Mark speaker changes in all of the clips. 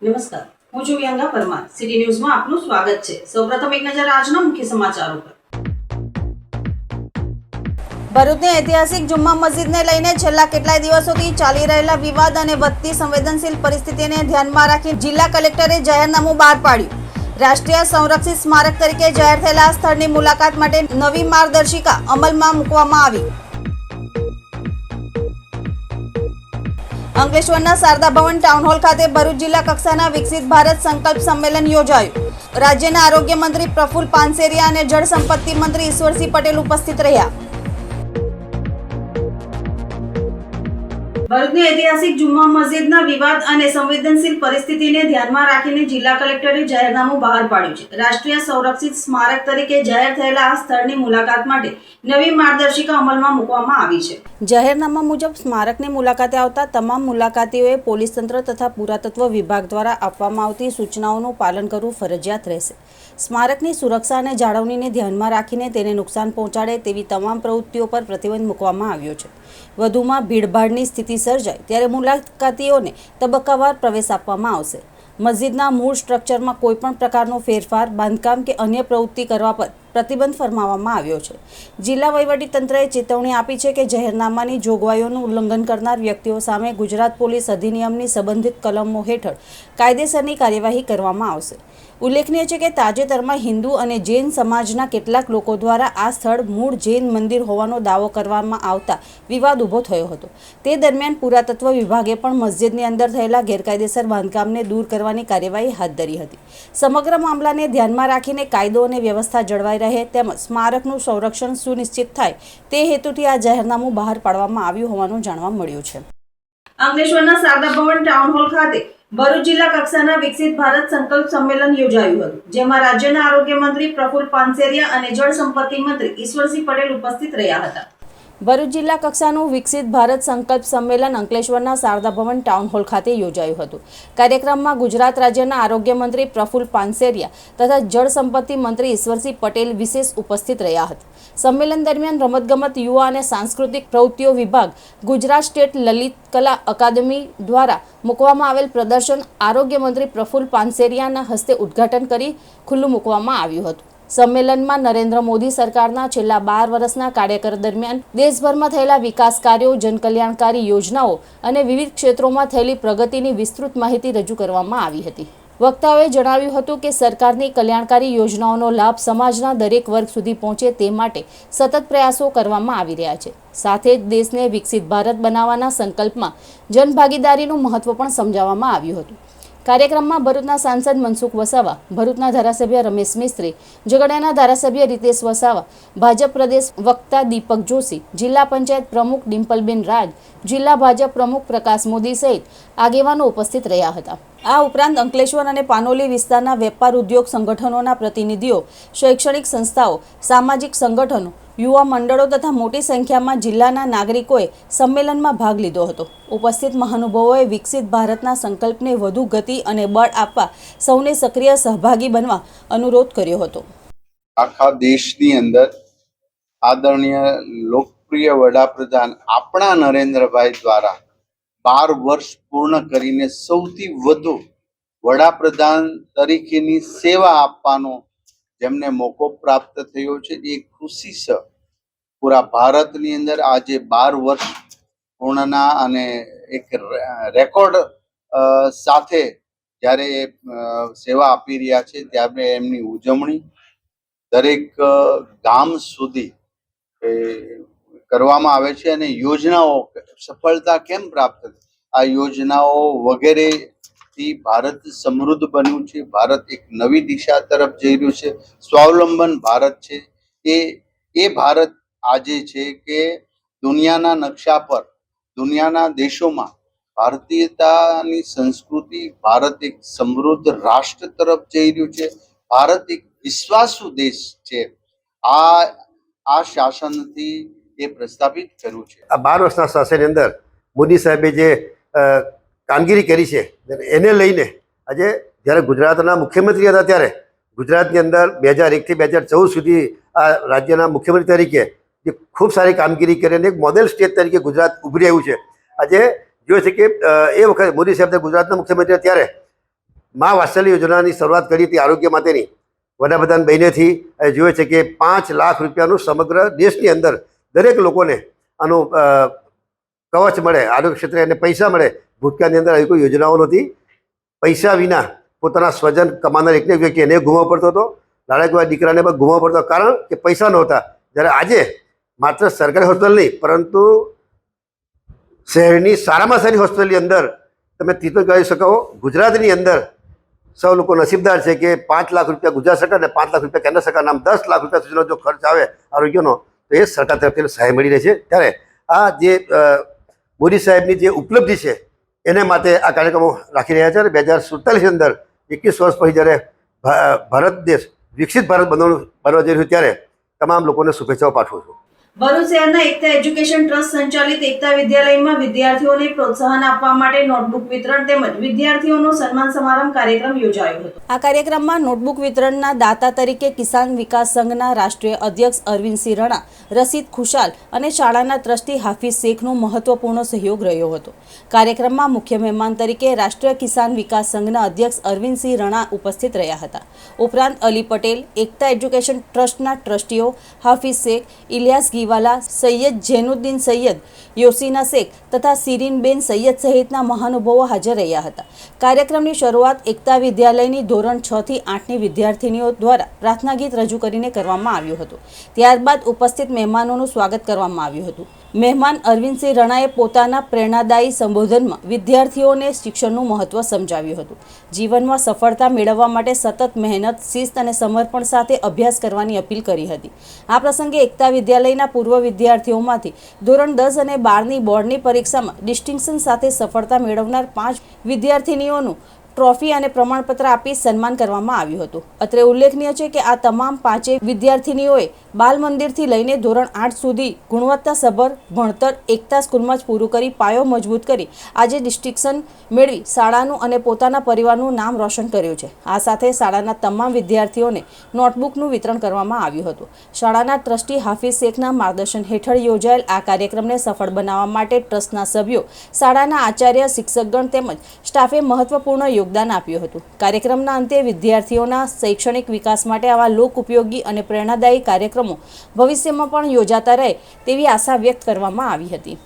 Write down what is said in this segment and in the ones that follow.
Speaker 1: નમસ્કાર, હું છું વ્યાંગા પરમાર. સિટી ન્યૂઝમાં આપનું સ્વાગત છે. સૌપ્રથમ એક નજર આજના મુખ્ય સમાચારો પર. ભરૂચની ઐતિહાસિક જુમ્મા મસ્જિદને લઈને છેલ્લા કેટલાય દિવસોથી ચાલી રહેલા વિવાદ અને વધતી સંવેદનશીલ પરિસ્થિતિને ધ્યાનમાં રાખી જિલ્લા કલેક્ટરે જાહેરનામું બહાર પાડ્યું. રાષ્ટ્રીય સંરક્ષિત સ્મારક તરીકે જાહેર થયેલા સ્થળની મુલાકાત માટે નવી માર્ગદર્શિકા અમલમાં મૂકવામાં આવી. અંકલેશ્વરના શારદા ભવન ટાઉન હોલ ખાતે ભરૂચ જિલ્લા કક્ષાના વિકસિત ભારત સંકલ્પ સંમેલન યોજાયું. રાજ્યના આરોગ્ય મંત્રી પ્રફુલ પાનસેરિયા અને જળ સંપત્તિ મંત્રી ઈશ્વરસિંહ પટેલ ઉપસ્થિત રહ્યા. ભરૂચની ઐતિહાસિક જુમ્મા મસ્જિદના વિવાદ અને સંવેદનશીલ પરિસ્થિતિને ધ્યાનમાં રાખીને જિલ્લા કલેક્ટરે જાહેરનામું બહાર પાડ્યું છે. રાષ્ટ્રીય સંરક્ષિત સ્મારક તરીકે જાહેર થયેલા આ સ્થળની મુલાકાત માટે નવી માર્ગદર્શિકા અમલમાં મૂકવામાં આવી છે. જાહેરનામા મુજબ સ્મારકની મુલાકાતે આવતા તમામ મુલાકાતીઓએ પોલીસ તંત્ર તથા પુરાતત્વ વિભાગ દ્વારા આપવામાં આવતી સૂચનાઓનું પાલન કરવું ફરજિયાત રહેશે. સ્મારકની સુરક્ષા અને જાળવણીને ધ્યાનમાં રાખીને તેને નુકસાન પહોંચાડે તેવી તમામ પ્રવૃત્તિઓ પર પ્રતિબંધ મૂકવામાં આવ્યો છે. વધુમાં ભીડભાડની સ્થિતિ સર્જાય ત્યારે મુલાકાતીઓને તબક્કાવાર પ્રવેશ આપવામાં આવશે. મસ્જિદના મૂળ સ્ટ્રક્ચરમાં કોઈપણ પ્રકારનો ફેરફાર, બાંધકામ કે અન્ય પ્રવૃત્તિ કરવા પર પ્રતિબંધ ફરમાવવામાં આવ્યો છે. જિલ્લા વહીવટીતંત્રએ ચેતવણી આપી છે કે જાહેરનામાની જોગવાઈઓનું ઉલ્લંઘન કરનાર વ્યક્તિઓ સામે ગુજરાત પોલીસ અધિનિયમની સંબંધિત કલમો હેઠળ કાયદેસરની કાર્યવાહી કરવામાં આવશે. ઉલ્લેખનીય છે કે તાજેતરમાં હિન્દુ અને જૈન સમાજના કેટલાક લોકો દ્વારા આ સ્થળ મૂળ જૈન મંદિર હોવાનો દાવો કરવામાં આવતા વિવાદ ઊભો થયો હતો. તે દરમિયાન પુરાતત્વ વિભાગે પણ મસ્જિદની અંદર થયેલા ગેરકાયદેસર બાંધકામને દૂર કરવાની કાર્યવાહી હાથ ધરી હતી. સમગ્ર મામલાને ધ્યાનમાં રાખીને કાયદો અને વ્યવસ્થા જળવાઈ રહે તેમજ સ્મારકનું સંરક્ષણ સુનિશ્ચિત થાય તે હેતુથી આ જાહેરનામું બહાર પાડવામાં આવ્યું હોવાનું જાણવા મળ્યું છે. અંકલેશ્વરના શારદા ભવન ટાઉન હોલ ખાતે ભરૂચ જિલ્લા કક્ષાના વિકસિત ભારત સંકલ્પ સંમેલન યોજાયું હતું, જેમાં રાજ્યના આરોગ્ય મંત્રી પ્રફુલ પાનસેરિયા અને જળ સંપત્તિ મંત્રી ઈશ્વરસિંહ પટેલ ઉપસ્થિત રહ્યા હતા. ભરૂચ જિલ્લા કક્ષાનું વિકસિત ભારત સંકલ્પ સંમેલન અંકલેશ્વરના શારદા ભવન ટાઉન હોલ ખાતે યોજાયું હતું. કાર્યક્રમમાં ગુજરાત રાજ્યના આરોગ્ય મંત્રી પ્રફુલ પાનસેરિયા તથા જળ સંપત્તિ મંત્રી ઈશ્વરસિંહ પટેલ વિશેષ ઉપસ્થિત રહ્યા હતા. સંમેલન દરમિયાન રમતગમત, યુવા અને સાંસ્કૃતિક પ્રવૃત્તિઓ વિભાગ, ગુજરાત સ્ટેટ લલિત કલા અકાદમી દ્વારા મૂકવામાં આવેલ પ્રદર્શન આરોગ્ય મંત્રી પ્રફુલ પાનસેરિયાના હસ્તે ઉદ્ઘાટન કરી ખુલ્લું મૂકવામાં આવ્યું હતું. સંમેલનમાં નરેન્દ્ર મોદી સરકારના છેલ્લા 12 વર્ષના કાર્યકાળ દરમિયાન દેશભરમાં થયેલા વિકાસ કાર્યો, જનકલ્યાણકારી યોજનાઓ અને વિવિધ ક્ષેત્રોમાં થયેલી પ્રગતિની વિસ્તૃત માહિતી રજૂ કરવામાં આવી હતી. વક્તાઓએ જણાવ્યું હતું કે સરકારની કલ્યાણકારી યોજનાઓનો લાભ સમાજના દરેક વર્ગ સુધી પહોંચે તે માટે સતત પ્રયાસો કરવામાં આવી રહ્યા છે. સાથે જ દેશને વિકસિત ભારત બનાવવાના સંકલ્પમાં જનભાગીદારીનું મહત્વ પણ સમજાવવામાં આવ્યું હતું. કાર્યક્રમમાં ભરૂચના સાંસદ મનસુખ વસાવા, ભરૂચના ધારાસભ્ય રમેશ મિસ્ત્રી, ઝઘડિયાના ધારાસભ્ય રીતેશ વસાવા, ભાજપ પ્રદેશ વક્તા દીપક જોશી, જિલ્લા પંચાયત પ્રમુખ ડિમ્પલબેન રાજ, જિલ્લા ભાજપ પ્રમુખ પ્રકાશ મોદી સહિત આગેવાનો ઉપસ્થિત રહ્યા હતા. આ ઉપરાંત અંકલેશ્વર અને પાનોલી વિસ્તારના વેપાર ઉદ્યોગ સંગઠનોના પ્રતિનિધિઓ, શૈક્ષણિક સંસ્થાઓ, સામાજિક સંગઠનો, યુવા મંડળો તથા મોટી સંખ્યામાં જિલ્લાના નાગરિકોએ સંમેલનમાં ભાગ લીધો હતો. ઉપસ્થિત મહાનુભાવોએ વિકસિત ભારતના સંકલ્પને વધુ ગતિ અને બળ આપવા સૌને સક્રિય સહભાગી બનવા અનુરોધ કર્યો હતો.
Speaker 2: આખા દેશની અંદર આદરણીય લોકપ્રિય વડાપ્રધાન આપણા નરેન્દ્રભાઈ દ્વારા 12 વર્ષ પૂર્ણ કરીને સૌથી વધુ વડાપ્રધાન તરીકેની સેવા આપવાનો જેમને મોકો પ્રાપ્ત થયો છે એ ખુશી છે. પૂરા ભારતની અંદર આજે 12 વર્ષ પૂર્ણના અને એક રેકોર્ડ સાથે જ્યારે સેવા આપી રહ્યા છે ત્યારે એમની ઉજવણી દરેક ગામ સુધી કરવામાં આવે છે. અને યોજનાઓ સફળતા કેમ પ્રાપ્ત થઈ, આ યોજનાઓ વગેરેથી ભારત સમૃદ્ધ બન્યું છે. ભારત એક નવી દિશા તરફ જઈ રહ્યું છે. સ્વાવલંબન ભારત છે. એ ભારત આજે છે કે દુનિયાના નકશા પર, દુનિયાના દેશોમાં ભારતીયતાની સંસ્કૃતિ, ભારત એક સમૃદ્ધ રાષ્ટ્ર તરફ જઈ રહ્યું છે. ભારત એક વિશ્વાસુ દેશ છે. આ શાસનથી એ પ્રસ્થાપિત કર્યું છે.
Speaker 3: આ 12 વર્ષના શાસનની અંદર મોદી સાહેબે જે કામગીરી કરી છે એને લઈને આજે જ્યારે ગુજરાતના મુખ્યમંત્રી હતા ત્યારે ગુજરાતની અંદર 2001 થી 2014 સુધી આ રાજ્યના મુખ્યમંત્રી તરીકે જે ખૂબ સારી કામગીરી કરીને એક મોડેલ સ્ટેટ તરીકે ગુજરાત ઉભરી આવ્યું છે. આજે જોયું છે કે એ વખતે મોદી સાહેબ ગુજરાતના મુખ્યમંત્રી ત્યારે મા વાત્સલ્ય યોજનાની શરૂઆત કરી હતી આરોગ્ય માટેની. વડાપ્રધાન બહેનેથી જોઈએ છે કે 5 લાખ રૂપિયાનું સમગ્ર દેશની અંદર દરેક લોકોને આનું કવચ મળે, આરોગ્ય ક્ષેત્રે એને પૈસા મળે. ભૂતકાળની અંદર આવી કોઈ યોજનાઓ નહોતી. પૈસા વિના પોતાના સ્વજન કમાનાર એકને એક વ્યક્તિ એને ગુમાવવો પડતો હતો, લાડકવા દીકરાને પણ ગુમાવવો પડતો, કારણ કે પૈસા નહોતા. જ્યારે આજે માત્ર સરકારી હોસ્પિટલ નહીં, પરંતુ શહેરની સારામાં સારી હોસ્પિટલની અંદર તમે ટ્રીટમેન્ટ કરી શકો. ગુજરાતની અંદર સૌ લોકો નસીબદાર છે કે 5 લાખ રૂપિયા ગુજરાત સરકાર અને 5 લાખ રૂપિયા કેન્દ્ર સરકારના આમ 10 લાખ રૂપિયા સુધીનો જો ખર્ચ આવે આરોગ્યનો, તો એ સરકાર તરફથી સહાય મળી રહે છે. ત્યારે આ જે મોદી સાહેબની જે ઉપલબ્ધિ છે એને માટે આ કાર્યક્રમો રાખી રહ્યા છે. અને 2047ની અંદર 21 વર્ષ પછી જ્યારે ભારત દેશ વિકસિત ભારત બનવા જઈ રહ્યું ત્યારે તમામ લોકોને શુભેચ્છાઓ પાઠવું છું.
Speaker 1: ભરૂચ શહેરના એકતા એજ્યુકેશન ટ્રસ્ટ સંચાલિત એકતા વિદ્યાલયમાં વિદ્યાર્થીઓને પ્રોત્સાહન આપવા માટે નોટબુક વિતરણ તેમજ વિદ્યાર્થીઓનો સન્માન સમારંભ કાર્યક્રમ યોજાયો હતો. આ કાર્યક્રમમાં નોટબુક વિતરણના દાતા તરીકે કિસાન વિકાસ સંઘના રાષ્ટ્રીય અધ્યક્ષ અરવિંદસિંહ રણા, રશીદ ખુશાલ અને શાળાના ટ્રસ્ટી હાફિઝ શેખનો મહત્વપૂર્ણ સહયોગ રહ્યો હતો. કાર્યક્રમમાં મુખ્ય મહેમાન તરીકે રાષ્ટ્રીય કિસાન વિકાસ સંઘના અધ્યક્ષ અરવિંદસિંહ રણા ઉપસ્થિત રહ્યા હતા. ઉપરાંત અલી પટેલ, એકતા એજ્યુકેશન ટ્રસ્ટના ટ્રસ્ટીઓ હાફિઝ શેખ, ઇલિયાસ વાલા, સૈયદ જૈનુદ્દીન સૈયદ, યોસીના શેખ તથા સિરીનબેન સૈયદ સહિતના મહાનુભાવો હાજર રહ્યા હતા. કાર્યક્રમની શરૂઆત એકતા વિદ્યાલયની ધોરણ 6 થી 8ની વિદ્યાર્થીનીઓ દ્વારા પ્રાર્થના ગીત રજૂ કરીને કરવામાં આવ્યું હતું. ત્યારબાદ ઉપસ્થિત મહેમાનોનું સ્વાગત કરવામાં આવ્યું હતું. મહેમાન અરવિંદસિંહ રણાએ પોતાના પ્રેરણાદાયી સંબોધનમાં વિદ્યાર્થીઓને શિક્ષણનું મહત્વ સમજાવ્યું હતું. જીવનમાં સફળતા મેળવવા માટે સતત મહેનત, શિસ્ત અને સમર્પણ સાથે અભ્યાસ કરવાની અપીલ કરી હતી. આ પ્રસંગે એકતા વિદ્યાલયના પૂર્વ વિદ્યાર્થીઓમાંથી ધોરણ 10 અને 12ની બોર્ડની પરીક્ષામાં ડિસ્ટિંક્શન સાથે સફળતા મેળવનાર 5 વિદ્યાર્થીનીઓનું ટ્રોફી અને પ્રમાણપત્ર આપી સન્માન કરવામાં આવ્યું હતું. અત્રે ઉલ્લેખનીય છે કે આ તમામ 5 વિદ્યાર્થીનીઓએ બાલ મંદિરથી લઈને ધોરણ 8 સુધી ગુણવત્તાસભર ભણતર એકતા સ્કૂલમાં જ પૂરું કરી પાયો મજબૂત કરી આજે ડિસ્ટિંક્શન મેળવી શાળાનું અને પોતાના પરિવારનું નામ રોશન કર્યું છે. આ સાથે શાળાના તમામ વિદ્યાર્થીઓને નોટબુકનું વિતરણ કરવામાં આવ્યું હતું. શાળાના ટ્રસ્ટી હાફિઝ શેખના માર્ગદર્શન હેઠળ યોજાયેલ આ કાર્યક્રમને સફળ બનાવવા માટે ટ્રસ્ટના સભ્યો, શાળાના આચાર્ય, શિક્ષકગણ તેમજ સ્ટાફે મહત્વપૂર્ણ યોગદાન આપ્યું હતું. કાર્યક્રમના અંતે વિદ્યાર્થીઓના શૈક્ષણિક વિકાસ માટે આવા લોક ઉપયોગી અને પ્રેરણાદાયી કાર્યક્રમો ભવિષ્યમાં પણ યોજાતા રહે તેવી આશા વ્યક્ત કરવામાં આવી હતી.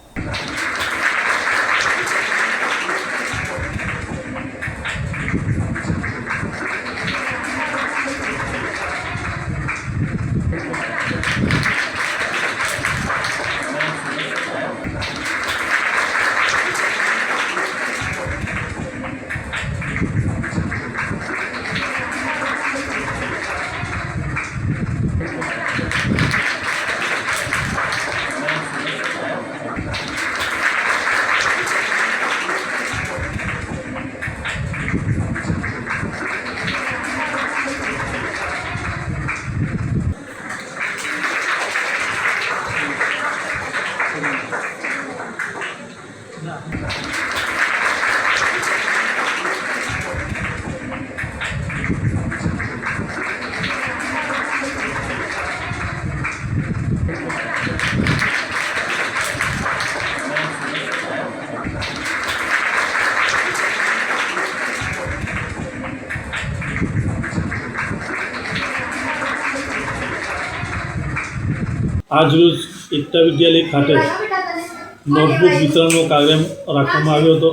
Speaker 4: આજરોજ એકતા વિદ્યાલય ખાતે નોટબુક વિતરણનો કાર્યક્રમ રાખવામાં આવ્યો હતો,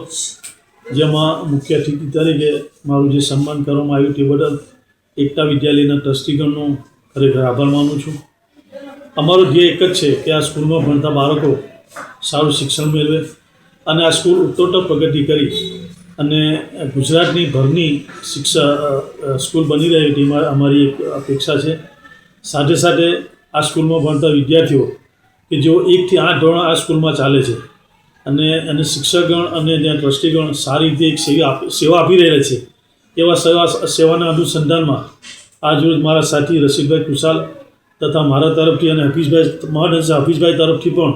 Speaker 4: જેમાં મુખ્ય અતિથિ તરીકે મારું જે સન્માન કરવામાં આવ્યું તે બદલ એકતા વિદ્યાલયના ટ્રસ્ટીગણનો ખરેખર આભાર માનું છું. અમારો ધ્યેય એક જ છે કે આ સ્કૂલમાં ભણતા બાળકો સારું શિક્ષણ મેળવે અને આ સ્કૂલ ઉત્તરોત્તર પ્રગતિ કરી અને ગુજરાતની ભરની સ્કૂલ બની રહે તેમાં અમારી એક અપેક્ષા છે. સાથે સાથે આ સ્કૂલમાં ભણતા વિદ્યાર્થીઓ કે જેઓ 1 થી 8 ધોરણ આ સ્કૂલમાં ચાલે છે અને શિક્ષકગણ અને ત્યાં ટ્રસ્ટીગણ સારી રીતે એક સેવા આપી રહેલા છે, એવા સેવાના અનુસંધાનમાં આજરોજ મારા સાથી રશીદભાઈ ખુશાલ તથા મારા તરફથી અને હાફિઝભાઈ તરફથી પણ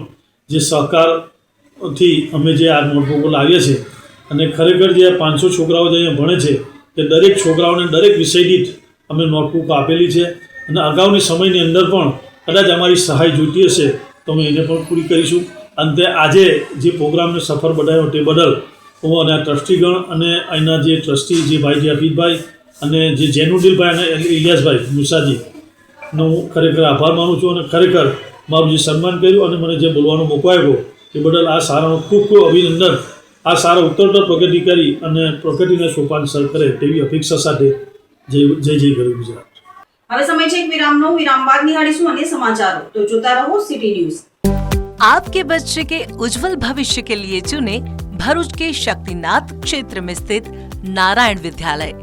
Speaker 4: જે સહકારથી અમે જે આ નોટબુકો લાવીએ છીએ અને ખરેખર જે 500 છોકરાઓ જે અહીંયા ભણે છે તે દરેક છોકરાઓને દરેક વિષય દીઠ અમે નોટબુક આપેલી છે અને અગાઉની સમયની અંદર પણ કદાચ અમારી સહાય જોઈતી હશે તો અમે એને પણ પૂરી કરીશું. અંતે આજે જે પ્રોગ્રામને સફળ બનાવ્યો તે બદલ હું અને આ ટ્રસ્ટીગણ અને અહીંના જે ટ્રસ્ટી જે ભાઈ જે હફીદભાઈ અને જે જૈનુદ્દીનભાઈ અને ઇલિયાસભાઈ મુસાજીનો હું ખરેખર આભાર માનું છું અને ખરેખર મારું જે સન્માન કર્યું અને મને જે બોલવાનો મોકો આવ્યો એ બદલ આ સારાનો ખૂબ ખૂબ અભિનંદન. આ સારા ઉત્તરોત્તર પ્રગતિ કરી અને પ્રગતિના સોપાન સર કરે તેવી અપેક્ષા સાથે જય જય ગરવી ગુજરાત.
Speaker 1: હવે સમય છે એક વિરામનો. વિરામ બાદ નિહાળીશું અન્ય સમાચારો. તો જોતા રહો સિટી ન્યૂઝ.
Speaker 5: आपके बच्चे के उज्जवल भविष्य के लिए चुने भरूच के शक्तिनाथ क्षेत्र में स्थित नारायण विद्यालय.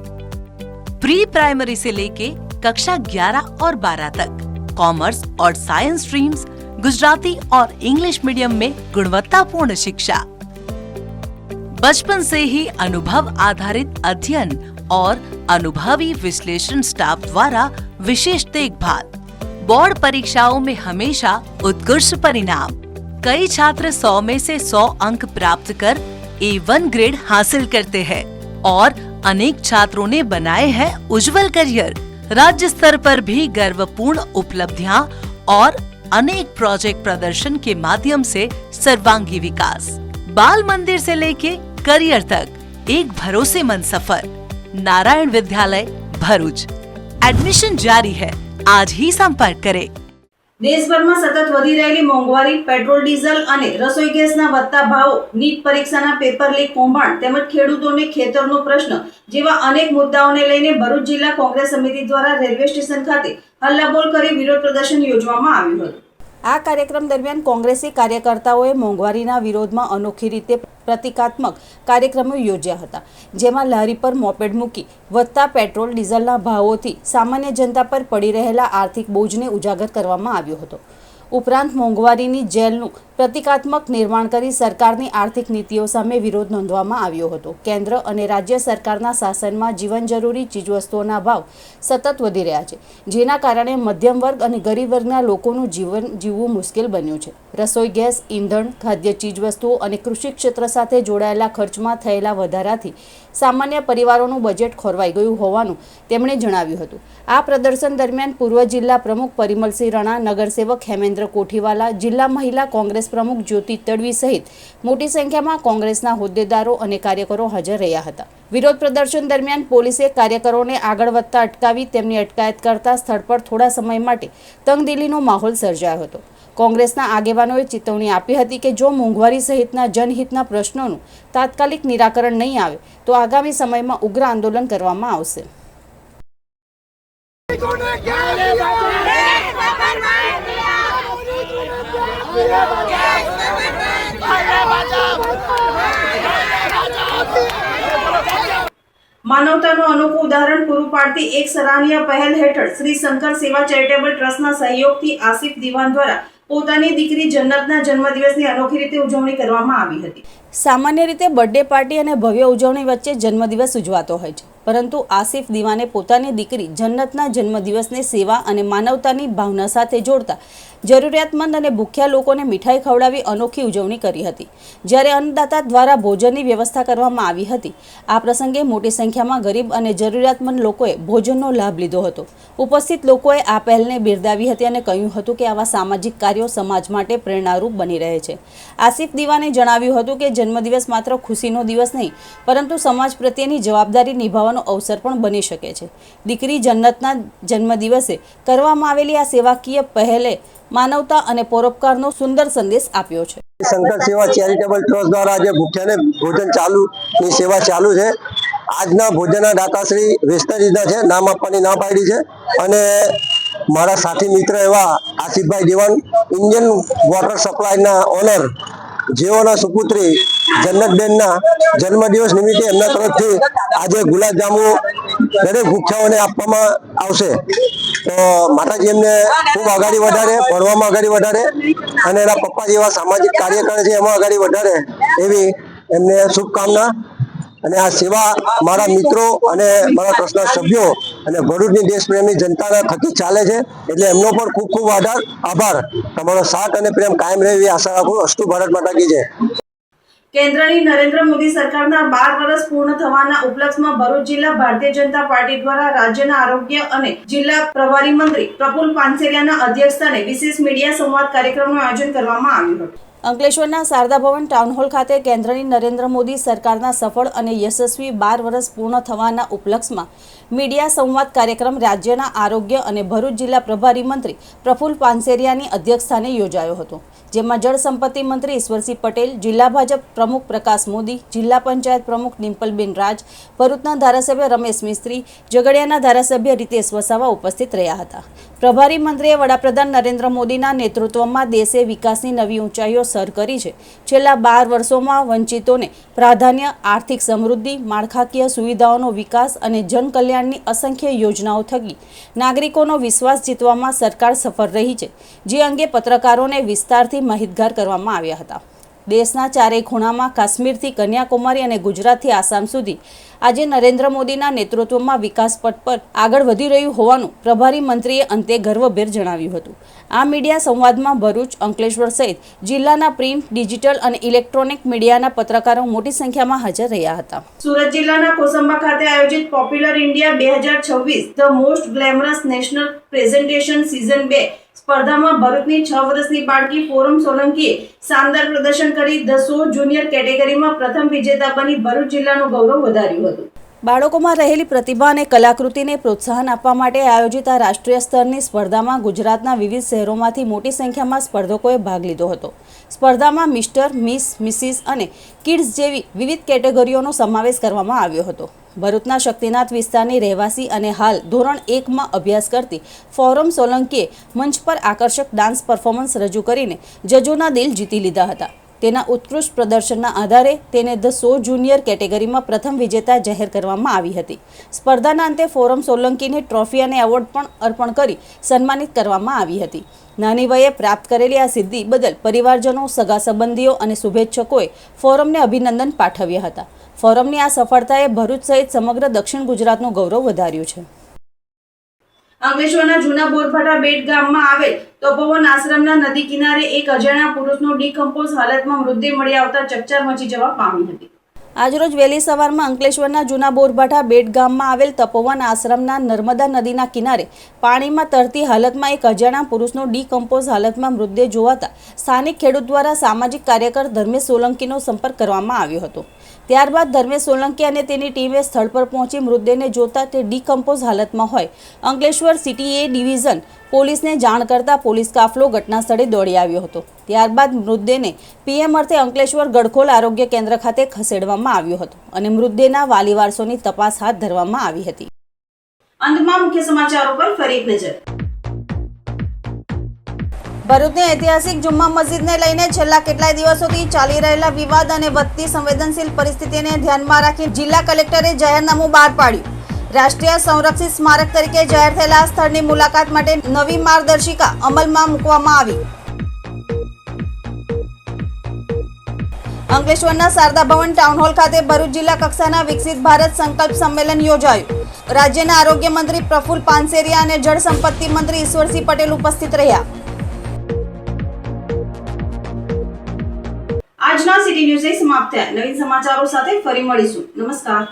Speaker 5: प्री प्राइमरी से लेके कक्षा 11 और 12 तक कॉमर्स और साइंस स्ट्रीम्स, गुजराती और इंग्लिश मीडियम में गुणवत्तापूर्ण शिक्षा. बचपन से ही अनुभव आधारित अध्ययन और अनुभवी विश्लेषण स्टाफ द्वारा विशेष देखभाल. बोर्ड परीक्षाओं में हमेशा उत्कृष्ट परिणाम. कई छात्र 100 में से 100 अंक प्राप्त कर A1 ग्रेड हासिल करते हैं और अनेक छात्रों ने बनाए हैं उज्जवल करियर. राज्य स्तर पर भी गर्वपूर्ण उपलब्धियां और अनेक प्रोजेक्ट प्रदर्शन के माध्यम से सर्वांगी विकास. बाल मंदिर से लेके करियर तक एक भरोसेमंद सफर. नारायण विद्यालय भरूच. एडमिशन जारी है. आज ही संपर्क करें.
Speaker 1: દેશભરમાં સતત વધી રહેલી મોંઘવારી, પેટ્રોલ ડીઝલ અને રસોઈ ગેસના વધતા ભાવો, નીટ પરીક્ષાના પેપર લીક કૌભાંડ તેમજ ખેડૂતોને ખેતરનો પ્રશ્ન જેવા અનેક મુદ્દાઓને લઈને ભરૂચ જિલ્લા કોંગ્રેસ સમિતિ દ્વારા રેલવે સ્ટેશન ખાતે હલ્લાબોલ કરી વિરોધ પ્રદર્શન યોજવામાં આવ્યું હતું. આ કાર્યક્રમ દરમિયાન કોંગ્રેસી કાર્યકર્તાઓએ મોંઘવારીના વિરોધમાં અનોખી રીતે પ્રતિકાત્મક કાર્યક્રમો યોજ્યા હતા, જેમાં લારી પર મોપેડ મૂકી વધતા પેટ્રોલ ડીઝલના ભાવોથી સામાન્ય જનતા પર પડી રહેલા આર્થિક બોજને ઉજાગર કરવામાં આવ્યો હતો. ઉપરાંત મોંઘવારીની જેલનું પ્રતિકાત્મક નિર્માણ કરી સરકારની આર્થિક નીતિઓ સામે વિરોધ નોંધવામાં આવ્યો હતો. કેન્દ્ર અને રાજ્ય સરકારના શાસનમાં જીવન જરૂરી ચીજવસ્તુઓના ભાવ સતત વધી રહ્યા છે, જેના કારણે મધ્યમ વર્ગ અને ગરીબ વર્ગના લોકોનું જીવન જીવવું મુશ્કેલ બન્યું છે. રસોઈ ગેસ, ઈંધણ, ખાદ્ય ચીજવસ્તુઓ અને કૃષિ ક્ષેત્ર સાથે જોડાયેલા ખર્ચમાં થયેલા વધારાથી સામાન્ય પરિવારોનું બજેટ ખોરવાઈ ગયું હોવાનું તેમણે જણાવ્યું હતું. આ પ્રદર્શન દરમિયાન પૂર્વ જિલ્લા પ્રમુખ પરિમલસિંહ રણા, નગરસેવક હેમેન્દ્ર કોઠીવાલા, જિલ્લા મહિલા કોંગ્રેસ પ્રમુખ જ્યોતિ તડવી સહિત મોટી સંખ્યામાં કોંગ્રેસના હોદ્દેદારો અને કાર્યકરો હાજર રહ્યા હતા. વિરોધ પ્રદર્શન દરમિયાન પોલીસે કાર્યકરોને આગળ વધતા અટકાવી તેમની અટકાયત કરતા સ્થળ પર થોડા સમય માટે તંગદિલીનો માહોલ સર્જાયો હતો. કોંગ્રેસના આગેવાનોએ ચેતવણી આપી હતી કે જો મોંઘવારી સહિતના જનહિતના પ્રશ્નોનું તાત્કાલિક નિરાકરણ નહીં આવે તો આગામી સમયમાં ઉગ્ર આંદોલન કરવામાં આવશે. માનવતાનું અનોખું ઉદાહરણ પૂરું પાડતી એક સરાહનીય પહેલ હેઠળ શ્રી શંકર સેવા ચેરિટેબલ ટ્રસ્ટના સહયોગથી આસિફ દિવાન દ્વારા પોતાની દીકરી જન્નતના જન્મદિવસની અનોખી રીતે ઉજવણી કરવામાં આવી હતી. સામાન્ય રીતે બર્થડે પાર્ટી અને ભવ્ય ઉજવણી વચ્ચે જન્મદિવસ ઉજવાતો હોય છે, પરંતુ આસિફ દિવાને પોતાની દીકરી જન્નતના જન્મદિવસને સેવા અને માનવતાની ભાવના સાથે જોડતા જરૂરિયાતમંદ અને ભૂખ્યા લોકોને મીઠાઈ ખવડાવી અનોખી ઉજવણી કરી હતી. જ્યારે અન્નદાતા દ્વારા ભોજનની વ્યવસ્થા કરવામાં આવી હતી. આ પ્રસંગે મોટી સંખ્યામાં ગરીબ અને જરૂરિયાતમંદ લોકોએ ભોજનનો લાભ લીધો હતો. ઉપસ્થિત લોકોએ આ પહેલને બિરદાવી હતી અને કહ્યું હતું કે આવા સામાજિક કાર્યો સમાજ માટે પ્રેરણારૂપ બની રહે છે. આસિફ દિવાને જણાવ્યું હતું કે જન્મદિવસ માત્ર ખુશીનો દિવસ નહીં, પરંતુ સમાજ પ્રત્યેની જવાબદારી નિભાવવાનો અવસર પણ બની શકે છે. દીકરી જન્નતના જન્મદિવસે કરવામાં આવેલી આ સેવાકીય પહેલે માનવતા અને પરોપકારનો સુંદર સંદેશ આપ્યો છે.
Speaker 6: શંકર સેવા ચેરિટેબલ ટ્રસ્ટ દ્વારા આજે ભૂખ્યાને ભોજન ચાલુની સેવા ચાલુ છે. આજના ભોજનના દાતાશ્રી વેસ્ટરીઝના છે, નામ આપવાની ના પાડી છે. અને મારા સાથી મિત્ર એવા આસિફભાઈ દેવાન, ઇન્ડિયન વોટર સપ્લાયના ઓનર, જેઓના સુપુત્રી જન્નતબેનના જન્મદિવસ નિમિત્તે એમના તરફથી આજે ગુલાબજાંબુ દરેક ભૂખ્યાઓને આપવામાં આવશે. તો માતાજી એમને ખૂબ આગળ વધારે, ભણવામાં આગળ વધારે અને એના પપ્પા જેવા સામાજિક કાર્યકર છે એમાં આગળ વધારે એવી એમને શુભકામના. અને આ સેવા મારા મિત્રો અને મારા ટ્રસ્ટના સભ્યો અને ભરૂચની દેશપ્રેમી જનતાના થકી ચાલે છે, એટલે એમનો પણ ખૂબ ખૂબ આભાર. તમારો સાથ અને પ્રેમ કાયમ રહે એવી આશા રાખું. અસ્તુ ભારત માતા કી જય.
Speaker 1: કેન્દ્રની નરેન્દ્ર મોદી સરકારના 12 વર્ષ પૂર્ણ થવાના ઉપલક્ષમાં ભરૂચ જિલ્લા ભારતીય જનતા પાર્ટી દ્વારા રાજ્યના આરોગ્ય અને જિલ્લા પ્રભારી મંત્રી પ્રફુલ પાનસેરિયાના અધ્યક્ષસ્થાને વિશેષ મીડિયા સંવાદ કાર્યક્રમનું આયોજન કરવામાં આવ્યું હતું. અંકલેશ્વરના શારદા ભવન ટાઉન હોલ ખાતે કેન્દ્રની નરેન્દ્ર મોદી સરકારના સફળ અને યશસ્વી 12 વર્ષ પૂર્ણ થવાના ઉપલક્ષમાં મીડિયા સંવાદ કાર્યક્રમ રાજ્યના આરોગ્ય અને ભરૂચ જિલ્લા પ્રભારી મંત્રી પ્રફુલ પાનસેરિયાની અધ્યક્ષસ્થાને યોજાયો હતો, જેમાં જળ સંપત્તિ મંત્રી ઈશ્વરસિંહ પટેલ, જિલ્લા ભાજપ પ્રમુખ પ્રકાશ મોદી, જિલ્લા પંચાયત પ્રમુખ ડિમ્પલબેન રાજ, ભરૂચના ધારાસભ્ય રમેશ મિસ્ત્રી, ઝઘડિયાના ધારાસભ્ય રીતેશ વસાવા ઉપસ્થિત રહ્યા હતા. પ્રભારી મંત્રીએ વડાપ્રધાન નરેન્દ્ર મોદીના નેતૃત્વમાં દેશે વિકાસની નવી ઊંચાઈઓ સર કરી છે. છેલ્લા 12 વર્ષોમાં વંચિતોને પ્રાધાન્ય, આર્થિક સમૃદ્ધિ, માળખાકીય સુવિધાઓનો વિકાસ અને જનકલ્યાણની અસંખ્ય યોજનાઓ થકી નાગરિકોનો વિશ્વાસ જીતવામાં સરકાર સફળ રહી છે, જે અંગે પત્રકારોને વિસ્તારથી માહિતગાર કરવામાં આવ્યા હતા. દેશના ચારેય ખૂણામાં કાશ્મીરથી કન્યાકુમારી અને ગુજરાતથી આસામ સુધી આજે નરેન્દ્ર મોદીના નેતૃત્વમાં વિકાસ પથ પર આગળ વધી રહ્યું હોવાનું પ્રભારી મંત્રીએ અંતે ગર્વભેર જણાવ્યું હતું. આ મીડિયા સંવાદમાં ભરૂચ, અંકલેશ્વર સહિત જિલ્લાના પ્રિન્ટ, ડિજિટલ અને ઇલેક્ટ્રોનિક મીડિયાના પત્રકારો મોટી સંખ્યામાં હાજર રહ્યા હતા. સુરત જિલ્લાના કોસંબા ખાતે આયોજિત popular India 2026 the most glamorous national presentation season 2 સ્પર્ધામાં ભરૂચની 6 વર્ષની બાળકી ફોરમ સોલંકીએ શાનદાર પ્રદર્શન કરી ધ સો જુનિયર કેટેગરીમાં પ્રથમ વિજેતા બની ભરૂચ જિલ્લાનું ગૌરવ વધાર્યું હતું. બાળકોમાં રહેલી પ્રતિભા અને કલાકૃતિને પ્રોત્સાહન આપવા માટે આયોજિત આ રાષ્ટ્રીય સ્તરની સ્પર્ધામાં ગુજરાતના વિવિધ શહેરોમાંથી મોટી સંખ્યામાં સ્પર્ધકોએ ભાગ લીધો હતો. સ્પર્ધામાં મિસ્ટર, મિસ, મિસિસ અને કિડ્સ જેવી વિવિધ કેટેગરીઓનો સમાવેશ કરવામાં આવ્યો હતો. ભરૂચના શક્તિનાથ વિસ્તારની રહેવાસી અને હાલ ધોરણ 1માં અભ્યાસ કરતી ફોરમ સોલંકીએ મંચ પર આકર્ષક ડાન્સ પરફોર્મન્સ રજૂ કરીને જજોના દિલ જીતી લીધા હતા. તેના ઉત્કૃષ્ટ પ્રદર્શનના આધારે તેને ધ સો જુનિયર કેટેગરીમાં પ્રથમ વિજેતા જાહેર કરવામાં આવી હતી. સ્પર્ધાના અંતે ફોરમ સોલંકીને ટ્રોફી અને એવોર્ડ પણ અર્પણ કરી સન્માનિત કરવામાં આવી હતી. નાની વયે પ્રાપ્ત કરેલી આ સિદ્ધિ બદલ પરિવારજનો, સગા સંબંધીઓ અને શુભેચ્છકોએ ફોરમને અભિનંદન પાઠવ્યા હતા. ફોરમની આ સફળતાએ ભરૂચ સહિત સમગ્ર દક્ષિણ ગુજરાતનું ગૌરવ વધાર્યું છે. અંકલેશ્વરના જૂના બોરભાટા બેટ ગામમાં આવેલ તપોવન આશ્રમના નદી કિનારે એક અજાણ્યા પુરુષનો ડીકમ્પોઝ હાલતમાં મૃતદેહ મળી આવતા ચકચાર મચી જવા પામી હતી. આજરોજ વહેલી સવારમાં અંકલેશ્વરના જૂના બોરભાટા બેટ ગામમાં આવેલ તપોવન આશ્રમના નર્મદા નદીના કિનારે પાણીમાં તરતી હાલતમાં એક અજાણ્યા પુરુષનો ડીકમ્પોઝ હાલતમાં મૃતદેહ જોવાતા સ્થાનિક ખેડૂત દ્વારા સામાજિક કાર્યકર ધર્મેશ સોલંકીનો સંપર્ક કરવામાં આવ્યો હતો. ત્યારબાદ ધર્મેશ સોલંકી અને તેની ટીમે સ્થળ પર પહોંચી મૃતદેહને જોતા તે ડીકમ્પોઝ હાલતમાં હોય અંકલેશ્વર સિટી એ ડિવિઝન પોલીસને જાણ કરતા પોલીસ કાફલો ઘટના સ્થળે દોડી આવ્યો હતો. ત્યારબાદ મૃતદેહને પીએમ અર્થે અંકલેશ્વર ગડખોલ આરોગ્ય કેન્દ્ર ખાતે ખસેડવામાં આવ્યો હતો અને મૃતદેહના વાલી વારસોની તપાસ હાથ ધરવામાં આવી હતી. અંતમાં મુખ્ય સમાચારો પર ફરી એક નજર. ભરૂચની ઐતિહાસિક જુમ્મા મસ્જિદને લઈને છેલ્લા કેટલાય દિવસોથી ચાલી રહેલા વિવાદ અને વધતી સંવેદનશીલ પરિસ્થિતિને ધ્યાનમાં રાખી જિલ્લા કલેક્ટરે જાહેરનામું બહાર પાડ્યું. રાષ્ટ્રીય સંરક્ષિત સ્મારક તરીકે જાહેર થયેલા સ્થળની મુલાકાત માટે નવી માર્ગદર્શિકા અમલમાં મૂકવામાં આવી. અંકલેશ્વરના શારદા ભવન ટાઉન હોલ ખાતે ભરૂચ જિલ્લા કક્ષાના વિકસિત ભારત સંકલ્પ સંમેલન યોજાયું. રાજ્યના આરોગ્ય મંત્રી પ્રફુલ પાનસેરિયા અને જળ સંપત્તિ મંત્રી ઈશ્વરસિંહ પટેલ ઉપસ્થિત રહ્યા. આજના સિટી ન્યૂઝ સમાપ્ત થયા. નવીન સમાચારો સાથે ફરી મળીશું. નમસ્કાર.